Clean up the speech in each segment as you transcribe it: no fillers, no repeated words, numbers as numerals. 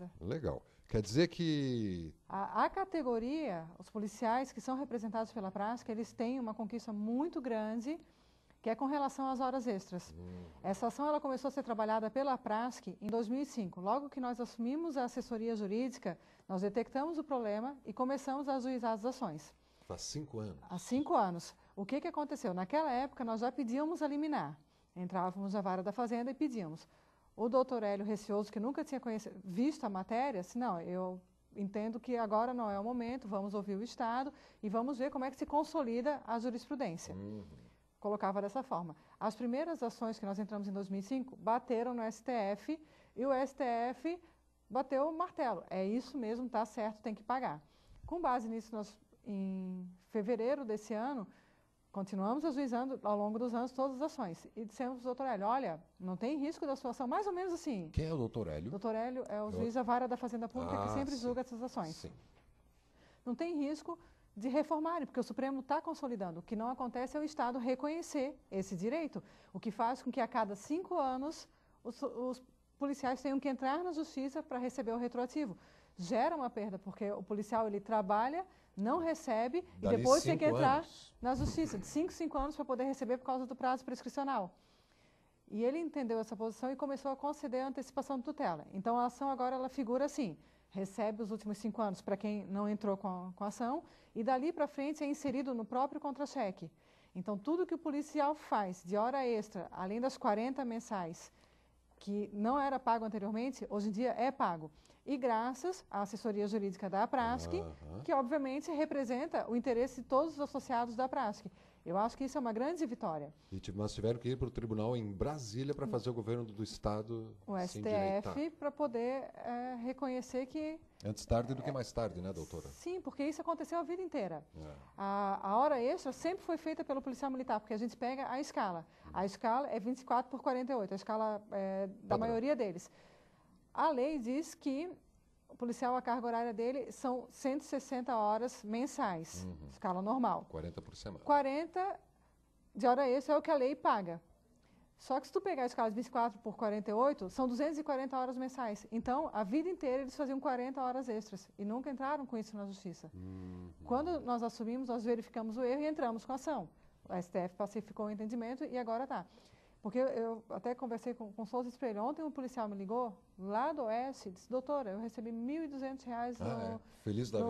nada. Legal. Quer dizer que... A categoria, os policiais que são representados pela prática, eles têm uma conquista muito grande, que é com relação às horas extras. Essa ação ela começou a ser trabalhada pela Prasc em 2005. Logo que nós assumimos a assessoria jurídica, nós detectamos o problema e começamos a ajuizar as ações. Faz 5 anos. Há 5 anos. O que aconteceu? Naquela época, nós já pedíamos a liminar. Entrávamos na vara da Fazenda e pedíamos. O doutor Hélio Receoso, que nunca tinha visto a matéria, disse, não, eu entendo que agora não é o momento, vamos ouvir o Estado e vamos ver como é que se consolida a jurisprudência. Colocava dessa forma. As primeiras ações que nós entramos em 2005 bateram no STF e o STF bateu o martelo. É isso mesmo, está certo, tem que pagar. Com base nisso, nós, em fevereiro desse ano, continuamos ajuizando ao longo dos anos todas as ações. E dissemos ao doutor Hélio, olha, não tem risco da sua ação, mais ou menos assim. Quem é o doutor Hélio? O doutor Hélio é o juiz da vara da Fazenda Pública que sempre julga essas ações. Sim. Não tem risco de reformarem, porque o Supremo está consolidando. O que não acontece é o Estado reconhecer esse direito, o que faz com que a cada 5 anos os policiais tenham que entrar na justiça para receber o retroativo. Gera uma perda, porque o policial ele trabalha, não recebe Dali e depois tem que entrar na justiça, de 5 anos para poder receber por causa do prazo prescricional. E ele entendeu essa posição e começou a conceder a antecipação de tutela. Então a ação agora ela figura assim, recebe os últimos 5 anos para quem não entrou com a ação e dali para frente é inserido no próprio contra-cheque. Então tudo que o policial faz de hora extra, além das 40 mensais, que não era pago anteriormente, hoje em dia é pago. E graças à assessoria jurídica da Prasc, que obviamente representa o interesse de todos os associados da Prasc. Eu acho que isso é uma grande vitória. Mas tiveram que ir para o tribunal em Brasília para fazer o governo do Estado o STF para poder reconhecer que... Antes tarde do que mais tarde, né, doutora? Sim, porque isso aconteceu a vida inteira. A hora extra sempre foi feita pelo policial militar, porque a gente pega a escala. A escala é 24/48, a escala da maioria deles. A lei diz que o policial, a carga horária dele são 160 horas mensais, escala normal. 40 por semana. 40 de hora extra é o que a lei paga. Só que se tu pegar a escala de 24/48, são 240 horas mensais. Então, a vida inteira eles faziam 40 horas extras e nunca entraram com isso na justiça. Quando nós assumimos, nós verificamos o erro e entramos com a ação. O STF pacificou o entendimento e agora está. Porque eu até conversei com o Souza Espelho. Ontem um policial me ligou, lá do Oeste, disse, doutora, eu recebi R$ 1.200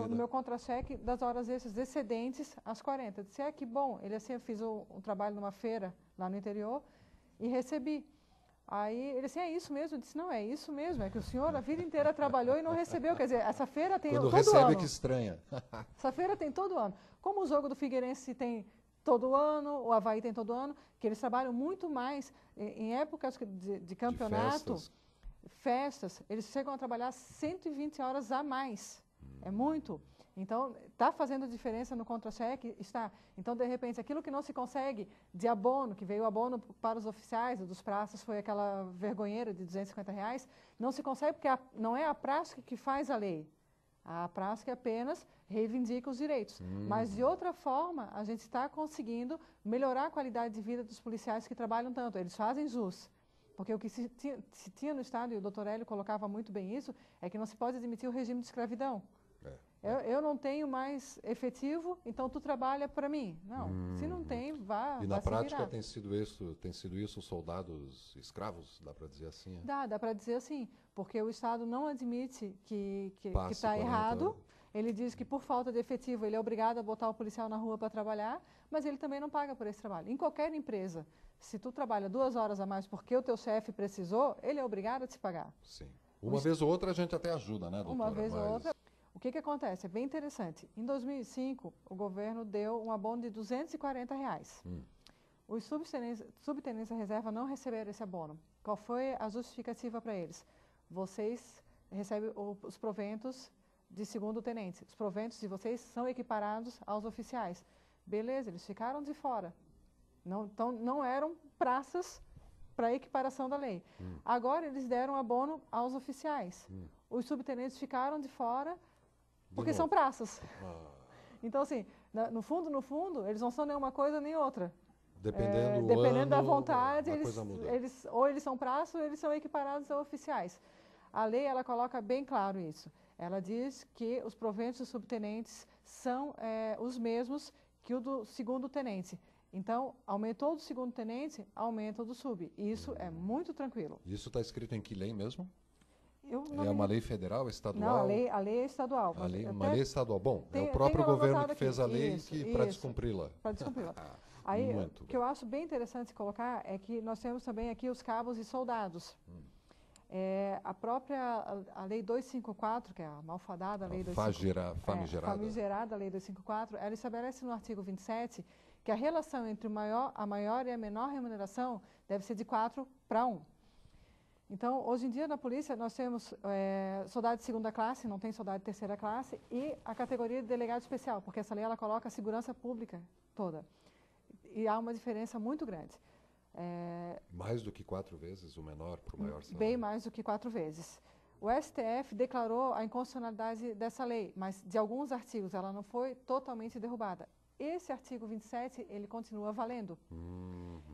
no meu contra-cheque das horas extras excedentes às 40. Eu disse, que bom. Ele assim, eu fiz um trabalho numa feira lá no interior e recebi. Aí ele disse, é isso mesmo? Eu disse, não, é isso mesmo. É que o senhor a vida inteira trabalhou e não recebeu. Quer dizer, essa feira tem todo ano. Quando recebe que estranha. Essa feira tem todo ano. Como o jogo do Figueirense tem todo ano, o Avaí tem todo ano, que eles trabalham muito mais em épocas de campeonato, festas, eles chegam a trabalhar 120 horas a mais. É muito. Então, está fazendo diferença no contra-cheque? Está. Então, de repente, aquilo que não se consegue de abono, que veio o abono para os oficiais, dos praças, foi aquela vergonheira de R$ 250, não se consegue porque não é a prática que faz a lei. A prática apenas reivindica os direitos. Mas, de outra forma, a gente está conseguindo melhorar a qualidade de vida dos policiais que trabalham tanto. Eles fazem jus. Porque o que se tinha no Estado, e o doutor Hélio colocava muito bem isso, é que não se pode admitir o regime de escravidão. Eu não tenho mais efetivo, então tu trabalha para mim. Não, se não tem, vá. E na prática tem sido isso os soldados escravos, dá para dizer assim? Dá para dizer assim, porque o Estado não admite que está errado. Ele diz que por falta de efetivo ele é obrigado a botar o policial na rua para trabalhar, mas ele também não paga por esse trabalho. Em qualquer empresa, se tu trabalha 2 horas a mais porque o teu chefe precisou, ele é obrigado a te pagar. Sim. Uma vez ou outra a gente até ajuda, né, doutora? Uma vez ou outra. O que acontece? É bem interessante. Em 2005, o governo deu um abono de R$ 240. Os subtenentes da reserva não receberam esse abono. Qual foi a justificativa para eles? Vocês recebem os proventos de segundo tenente. Os proventos de vocês são equiparados aos oficiais. Beleza, eles ficaram de fora. Então, não eram praças para equiparação da lei. Agora, eles deram abono aos oficiais. Os subtenentes ficaram de fora porque são praças. Então, assim, no fundo, eles não são nenhuma coisa nem outra. Dependendo da vontade, a coisa muda. ou eles são praças ou eles são equiparados a oficiais. A lei, ela coloca bem claro isso. Ela diz que os proventos dos subtenentes são os mesmos que o do segundo tenente. Então, aumentou do segundo tenente, aumenta o do sub. Isso é muito tranquilo. Isso está escrito em que lei mesmo? É uma lei federal, estadual? Não, a lei é estadual. Uma lei estadual. Bom, é o próprio governo que fez a lei para descumpri-la. Para descumpri-la. Aí, o que eu acho bem interessante colocar é que nós temos também aqui os cabos e soldados. A própria Lei 254, que é a malfadada Lei 254, famigerada Lei 254, ela estabelece no artigo 27 que a relação entre a maior e a menor remuneração deve ser de 4 para 1. Então, hoje em dia, na polícia, nós temos soldado de segunda classe, não tem soldado de terceira classe, e a categoria de delegado especial, porque essa lei ela coloca a segurança pública toda. E há uma diferença muito grande. Mais do que 4 vezes o menor para o maior salário? Bem mais do que 4 vezes. O STF declarou a inconstitucionalidade dessa lei, mas de alguns artigos ela não foi totalmente derrubada. Esse artigo 27, ele continua valendo.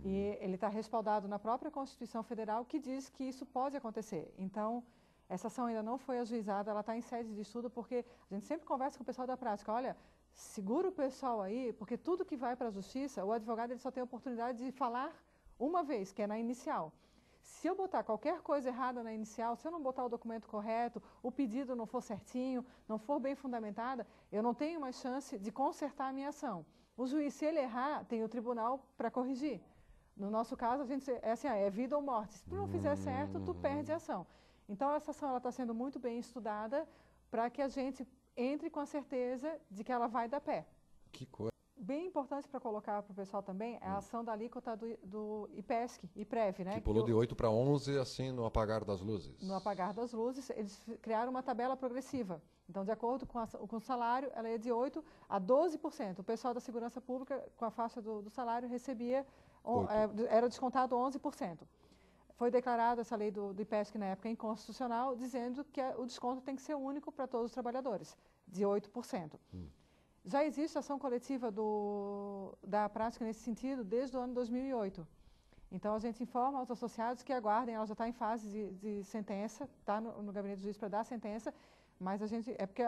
E ele está respaldado na própria Constituição Federal, que diz que isso pode acontecer. Então, essa ação ainda não foi ajuizada, ela está em sede de estudo, porque a gente sempre conversa com o pessoal da prática. Olha, segura o pessoal aí, porque tudo que vai para a justiça, o advogado ele só tem a oportunidade de falar uma vez, que é na inicial. Se eu botar qualquer coisa errada na inicial, se eu não botar o documento correto, o pedido não for certinho, não for bem fundamentada, eu não tenho mais chance de consertar a minha ação. O juiz, se ele errar, tem o tribunal para corrigir. No nosso caso, a gente é assim, é vida ou morte. Se tu não fizer certo, tu perde a ação. Então, essa ação está sendo muito bem estudada para que a gente entre com a certeza de que ela vai dar pé. Que coisa. Bem importante para colocar para o pessoal também é a ação da alíquota do IPESC, IPREV, né? Que pulou de 8 para 11, assim, no apagar das luzes. No apagar das luzes, eles criaram uma tabela progressiva. Então, de acordo com o salário, ela ia de 8% a 12%. O pessoal da segurança pública, com a faixa do salário, recebia, era descontado 11%. Foi declarada essa lei do IPESC na época inconstitucional, dizendo que o desconto tem que ser único para todos os trabalhadores, de 8%. Já existe ação coletiva da prática nesse sentido desde o ano 2008. Então, a gente informa aos associados que aguardem, ela já está em fase de sentença, está no gabinete do juiz para dar a sentença, mas a gente, porque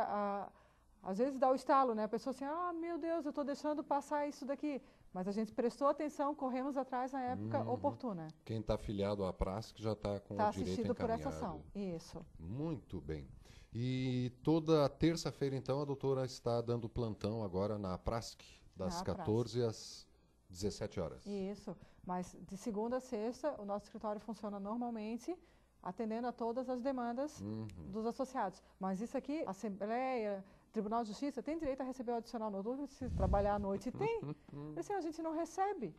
às vezes dá o estalo, né? A pessoa assim, meu Deus, eu estou deixando passar isso daqui. Mas a gente prestou atenção, corremos atrás na época oportuna. Quem está afiliado à praça que já está com o direito encaminhado. Está assistido por essa ação, isso. Muito bem. E toda terça-feira, então, a doutora está dando plantão agora na PRASC, das 14 às 17 horas. Isso, mas de segunda a sexta, o nosso escritório funciona normalmente, atendendo a todas as demandas dos associados. Mas isso aqui, Assembleia, Tribunal de Justiça, tem direito a receber o adicional noturno, se trabalhar à noite, tem. Assim, a gente não recebe.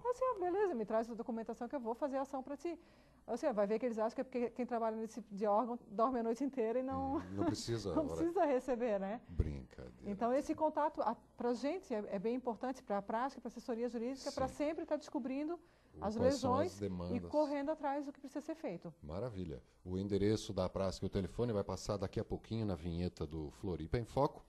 Assim, beleza, me traz a documentação que eu vou fazer a ação para ti. Assim, vai ver que eles acham que é porque quem trabalha nesse tipo de órgão dorme a noite inteira e não precisa, não precisa receber, né? Brincadeira. Então, esse contato, para a gente, é bem importante para a prática, para a assessoria jurídica, para sempre estar descobrindo as lesões e correndo atrás do que precisa ser feito. Maravilha. O endereço da praça e o telefone vai passar daqui a pouquinho na vinheta do Floripa em Foco,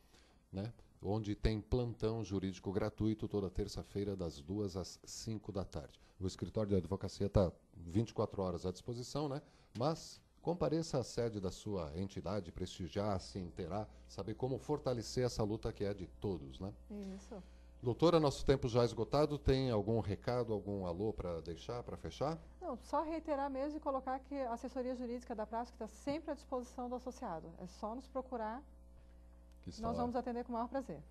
né? Onde tem plantão jurídico gratuito toda terça-feira, das 2 às 5 da tarde. O escritório de advocacia está 24 horas à disposição, né? Mas compareça à sede da sua entidade, prestigiar, se inteirar, saber como fortalecer essa luta que é de todos, né? Isso. Doutora, nosso tempo já esgotado, tem algum recado, algum alô para deixar, para fechar? Não, só reiterar mesmo e colocar que a assessoria jurídica da prática está sempre à disposição do associado. É só nos procurar, nós vamos atender com o maior prazer.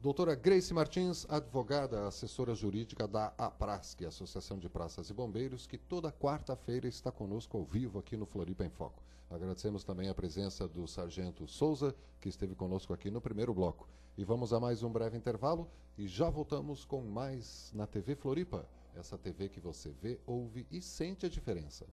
Doutora Grace Martins, advogada, assessora jurídica da APRASC, Associação de Praças e Bombeiros, que toda quarta-feira está conosco ao vivo aqui no Floripa em Foco. Agradecemos também a presença do Sargento Souza, que esteve conosco aqui no primeiro bloco. E vamos a mais um breve intervalo e já voltamos com mais na TV Floripa. Essa TV que você vê, ouve e sente a diferença.